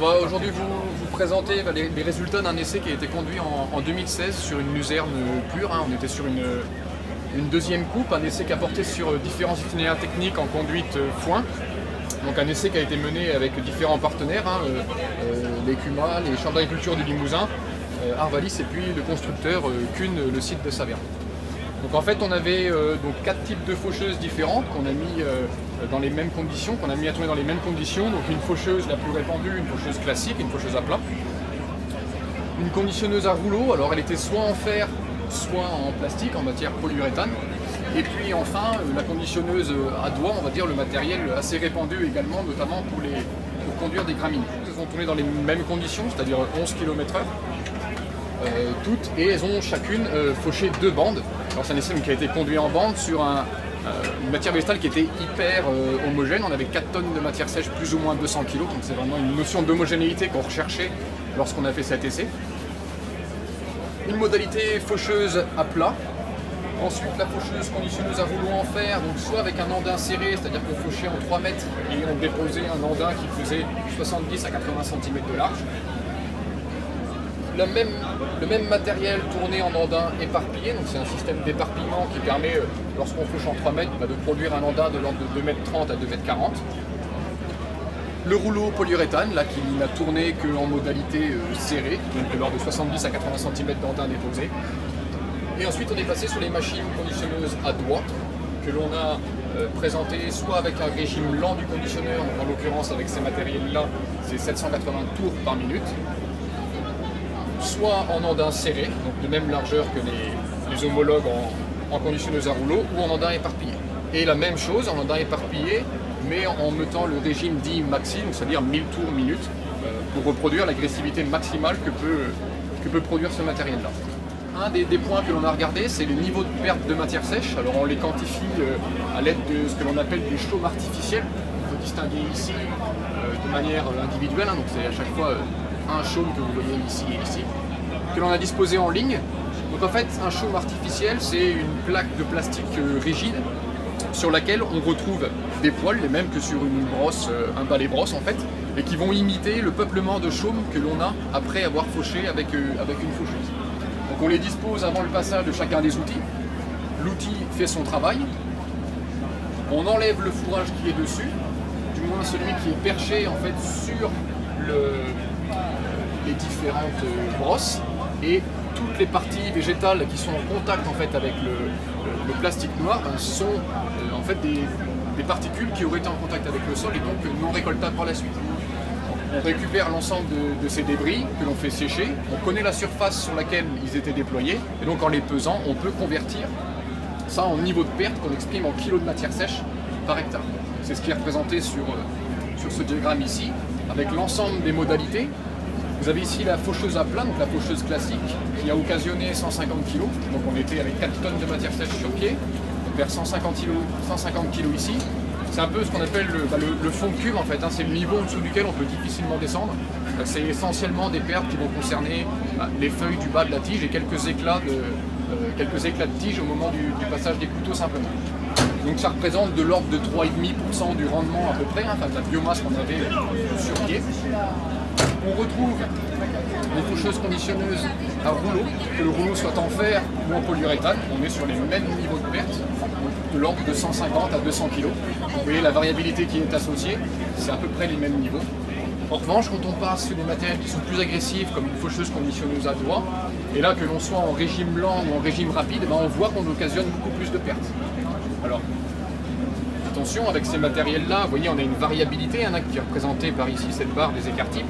On va aujourd'hui vous présenter les résultats d'un essai qui a été conduit en 2016 sur une luzerne pure. On était sur une deuxième coupe, un essai qui a porté sur différents itinéraires techniques en conduite foin. Donc un essai qui a été mené avec différents partenaires, les CUMA, les chambres d'agriculture du Limousin, Arvalis et puis le constructeur Kuhn, le site de Saverne. Donc en fait on avait donc 4 types de faucheuses différentes qu'on a mis dans les mêmes conditions, qu'on a mis à tourner dans les mêmes conditions. Donc une faucheuse la plus répandue, une faucheuse classique, une faucheuse à plat. Une conditionneuse à rouleau, alors elle était soit en fer, soit en plastique, en matière polyuréthane. Et puis enfin la conditionneuse à doigt, on va dire le matériel assez répandu également, notamment pour conduire des graminées. Elles ont tourné dans les mêmes conditions, c'est-à-dire 11 km/h. Toutes, et elles ont chacune fauché 2 bandes. Alors c'est un essai qui a été conduit en bande sur une matière végétale qui était hyper homogène. On avait 4 tonnes de matière sèche, plus ou moins 200 kg, donc c'est vraiment une notion d'homogénéité qu'on recherchait lorsqu'on a fait cet essai. Une modalité faucheuse à plat. Ensuite la faucheuse conditionneuse à rouleau en fer, donc soit avec un andin serré, c'est-à-dire qu'on fauchait en 3 mètres et on déposait un andin qui faisait 70 à 80 cm de large. Le même matériel tourné en andin éparpillé, donc c'est un système d'éparpillement qui permet, lorsqu'on fauche en 3 mètres, de produire un andin de l'ordre de 2,30 m à 2,40 m. Le rouleau polyuréthane, là, qui n'a tourné qu'en modalité serrée, donc de l'ordre de 70 à 80 cm d'andin déposé. Et ensuite on est passé sur les machines conditionneuses à doigt, que l'on a présenté soit avec un régime lent du conditionneur, donc en l'occurrence avec ces matériels-là, c'est 780 tours par minute, soit en andin serré, donc de même largeur que les homologues en conditionneuse à rouleau, ou en andin éparpillé. Et la même chose en andin éparpillé, mais en mettant le régime dit maxi, c'est-à-dire 1000 tours minute, pour reproduire l'agressivité maximale que peut produire ce matériel-là. Un des points que l'on a regardé, c'est les niveaux de perte de matière sèche. Alors on les quantifie à l'aide de ce que l'on appelle des chaumes artificiels. On peut distinguer ici de manière individuelle, donc c'est à chaque fois un chaume que vous voyez ici et ici, que l'on a disposé en ligne. Donc en fait, un chaume artificiel, c'est une plaque de plastique rigide sur laquelle on retrouve des poils, les mêmes que sur une brosse, un balai brosse en fait, et qui vont imiter le peuplement de chaume que l'on a après avoir fauché avec une faucheuse. Donc on les dispose avant le passage de chacun des outils. L'outil fait son travail. On enlève le fourrage qui est dessus, du moins celui qui est perché en fait sur les différentes brosses, et toutes les parties végétales qui sont en contact en fait avec le plastique noir sont en fait des particules qui auraient été en contact avec le sol et donc non récoltables par la suite. On récupère l'ensemble de ces débris que l'on fait sécher, on connaît la surface sur laquelle ils étaient déployés, et donc en les pesant, on peut convertir ça en niveau de perte qu'on exprime en kilos de matière sèche par hectare. C'est ce qui est représenté sur ce diagramme ici, avec l'ensemble des modalités. Vous avez ici la faucheuse à plat, donc la faucheuse classique, qui a occasionné 150 kg, donc on était avec 4 tonnes de matière sèche sur pied, vers 150 kg ici. C'est un peu ce qu'on appelle le fond de cuve en fait, c'est le niveau en dessous duquel on peut difficilement descendre. C'est essentiellement des pertes qui vont concerner les feuilles du bas de la tige et quelques éclats de tige au moment du passage des couteaux simplement. Donc ça représente de l'ordre de 3,5% du rendement à peu près, de la biomasse qu'on avait sur pied. On retrouve les faucheuses conditionneuses à rouleau, que le rouleau soit en fer ou en polyuréthane, on est sur les mêmes niveaux de perte, de l'ordre de 150 à 200 kg. Vous voyez la variabilité qui est associée, c'est à peu près les mêmes niveaux. En revanche, quand on passe sur des matériels qui sont plus agressifs, comme une faucheuse conditionneuse à doigt, et là que l'on soit en régime lent ou en régime rapide, on voit qu'on occasionne beaucoup plus de pertes. Alors, attention, avec ces matériels-là, vous voyez, on a une variabilité, qui est représentée par ici cette barre des écarts types,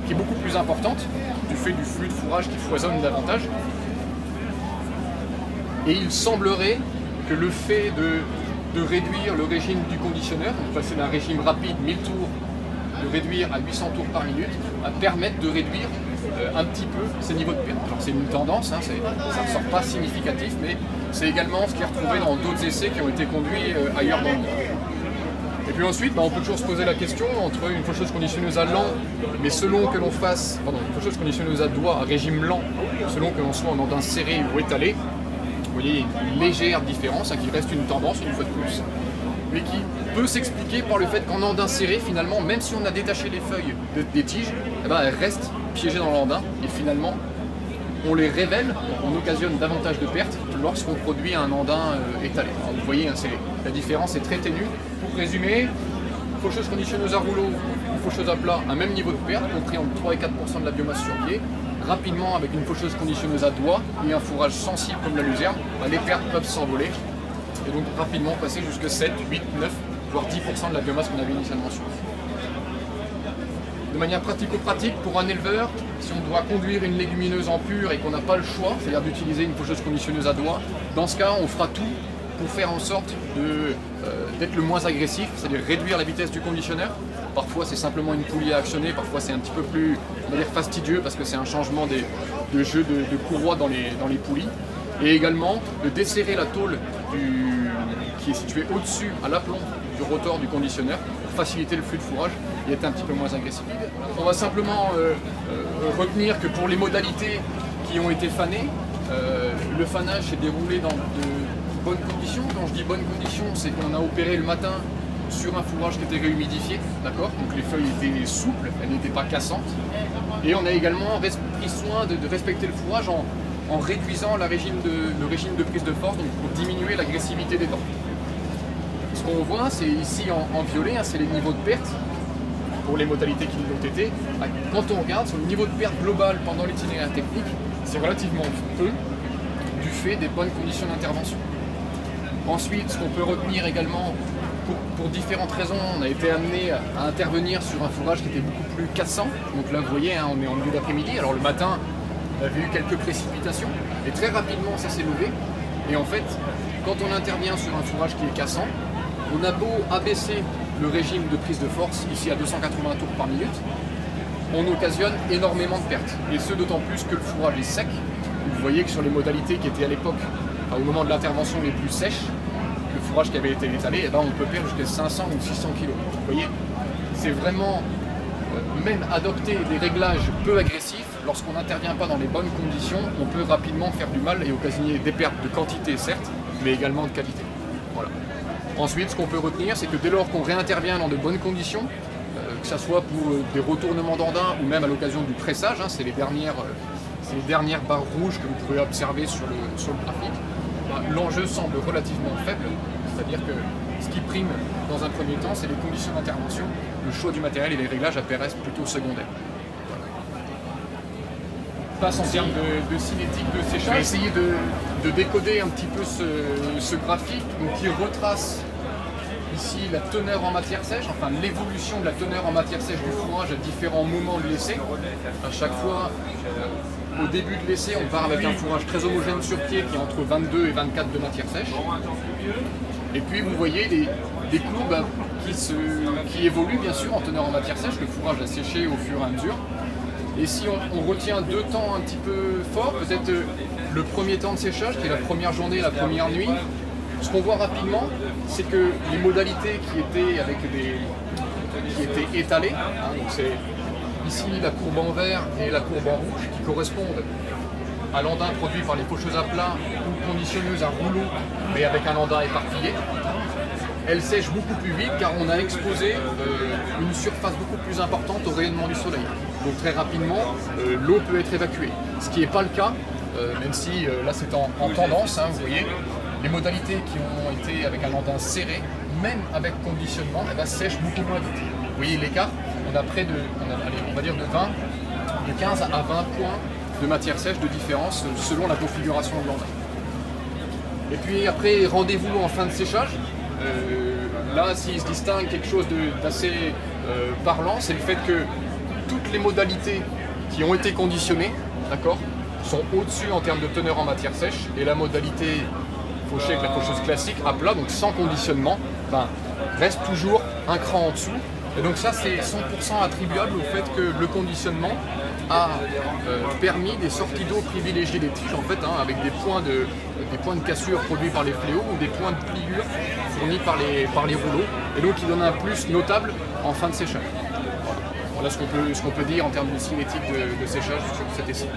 qui est beaucoup plus importante, du fait du flux de fourrage qui foisonne davantage. Et il semblerait que le fait de réduire le régime du conditionneur, de passer d'un régime rapide, 1000 tours, de réduire à 800 tours par minute, permettre de réduire un petit peu ces niveaux de perte. Alors c'est une tendance, ça ne sort pas significatif, mais c'est également ce qui est retrouvé dans d'autres essais qui ont été conduits ailleurs dans le monde. Et puis ensuite, on peut toujours se poser la question entre une faucheuse conditionneuse à lent, mais selon que l'on fasse, une faucheuse conditionneuse à doigt, à régime lent, selon que l'on soit en andin serré ou étalé, vous voyez, il y a une légère différence, qui reste une tendance une fois de plus. mais qui peut s'expliquer par le fait qu'en andin serré, finalement, même si on a détaché les feuilles des tiges, eh ben, elles restent piégées dans l'andin, et finalement, on les révèle, on occasionne davantage de pertes lorsqu'on produit un andin étalé. Alors, vous voyez, hein, la différence est très ténue. Pour résumer, faucheuse conditionneuse à rouleau ou faucheuse à plat, un même niveau de perte, compris entre 3 et 4% de la biomasse sur pied. Rapidement, avec une faucheuse conditionneuse à doigt et un fourrage sensible comme la luzerne, les pertes peuvent s'envoler. Et donc rapidement passer jusqu'à 7, 8, 9, voire 10% de la biomasse qu'on avait initialement sur. De manière pratico-pratique, pour un éleveur, si on doit conduire une légumineuse en pur et qu'on n'a pas le choix, c'est-à-dire d'utiliser une faucheuse conditionneuse à doigt, dans ce cas, on fera tout pour faire en sorte d'être le moins agressif, c'est-à-dire réduire la vitesse du conditionneur. Parfois, c'est simplement une poulie à actionner, parfois c'est un petit peu plus, on va dire, fastidieux parce que c'est un changement de jeu de courroie dans les poulies. Et également de desserrer la tôle qui est située au-dessus, à l'aplomb du rotor du conditionneur, pour faciliter le flux de fourrage et être un petit peu moins agressif. On va simplement retenir que pour les modalités qui ont été fanées, le fanage s'est déroulé dans de bonnes conditions. Quand je dis bonnes conditions, c'est qu'on a opéré le matin sur un fourrage qui était réhumidifié, d'accord. Donc les feuilles étaient souples, elles n'étaient pas cassantes. Et on a également pris soin de respecter le fourrage en réduisant le régime de prise de force, donc pour diminuer l'agressivité des dents. Ce qu'on voit, c'est ici en violet, hein, c'est les niveaux de perte pour les modalités qui nous ont été. Quand on regarde sur le niveau de perte global pendant l'itinéraire technique, c'est relativement peu du fait des bonnes conditions d'intervention. Ensuite, ce qu'on peut retenir également, pour différentes raisons, on a été amené à intervenir sur un fourrage qui était beaucoup plus cassant. Donc là, vous voyez, hein, on est en milieu d'après-midi. Alors le matin, on avait eu quelques précipitations et très rapidement ça s'est levé. Et en fait, quand on intervient sur un fourrage qui est cassant, on a beau abaisser le régime de prise de force, ici à 280 tours par minute, on occasionne énormément de pertes. Et ce d'autant plus que le fourrage est sec. Vous voyez que sur les modalités qui étaient à l'époque, au moment de l'intervention les plus sèches, le fourrage qui avait été étalé, eh ben, on peut perdre jusqu'à 500 ou 600 kg. Vous voyez, c'est vraiment même adopter des réglages peu agressifs. Lorsqu'on n'intervient pas dans les bonnes conditions, on peut rapidement faire du mal et occasionner des pertes de quantité certes, mais également de qualité. Voilà. Ensuite, ce qu'on peut retenir, c'est que dès lors qu'on réintervient dans de bonnes conditions, que ce soit pour des retournements d'andin ou même à l'occasion du pressage, hein, c'est les dernières barres rouges que vous pouvez observer sur le graphique, l'enjeu semble relativement faible, c'est-à-dire que ce qui prime dans un premier temps, c'est les conditions d'intervention, le choix du matériel et les réglages apparaissent plutôt secondaires. Passe en termes de cinétique de séchage. Je vais essayer de décoder un petit peu ce graphique donc, qui retrace ici la teneur en matière sèche, enfin l'évolution de la teneur en matière sèche du fourrage à différents moments de l'essai. À chaque fois, au début de l'essai, on part avec un fourrage très homogène sur pied qui est entre 22 et 24 de matière sèche. Et puis vous voyez des courbes qui évoluent bien sûr en teneur en matière sèche, le fourrage a séché au fur et à mesure. Et si on retient deux temps un petit peu forts, peut-être le premier temps de séchage, qui est la première journée, la première nuit, ce qu'on voit rapidement, c'est que les modalités qui étaient étalées, hein, donc c'est ici la courbe en vert et la courbe en rouge, qui correspondent à l'andin produit par les faucheuses à plat ou conditionneuses à rouleau, mais avec un andin éparpillé. Elle sèche beaucoup plus vite car on a exposé une surface beaucoup plus importante au rayonnement du soleil. Donc très rapidement, l'eau peut être évacuée. Ce qui n'est pas le cas, même si là c'est en tendance, hein, vous voyez, les modalités qui ont été avec un andin serré, même avec conditionnement, sèchent beaucoup moins vite. Vous voyez l'écart, on a près on va dire de 15 à 20 points de matière sèche de différence selon la configuration de l'andin. Et puis après, rendez-vous en fin de séchage. Là, s'il se distingue quelque chose d'assez parlant, c'est le fait que toutes les modalités qui ont été conditionnées, d'accord, sont au-dessus en termes de teneur en matière sèche, et la modalité fauchée avec la faucheuse classique à plat, donc sans conditionnement, reste toujours un cran en dessous. Et donc ça, c'est 100% attribuable au fait que le conditionnement a permis des sorties d'eau privilégiées des tiges, en fait, hein, avec des points de cassure produits par les fléaux ou des points de pliure fournis par les rouleaux, et donc il donne un plus notable en fin de séchage. Voilà ce qu'on peut dire en termes de cinétique de séchage sur cet essai.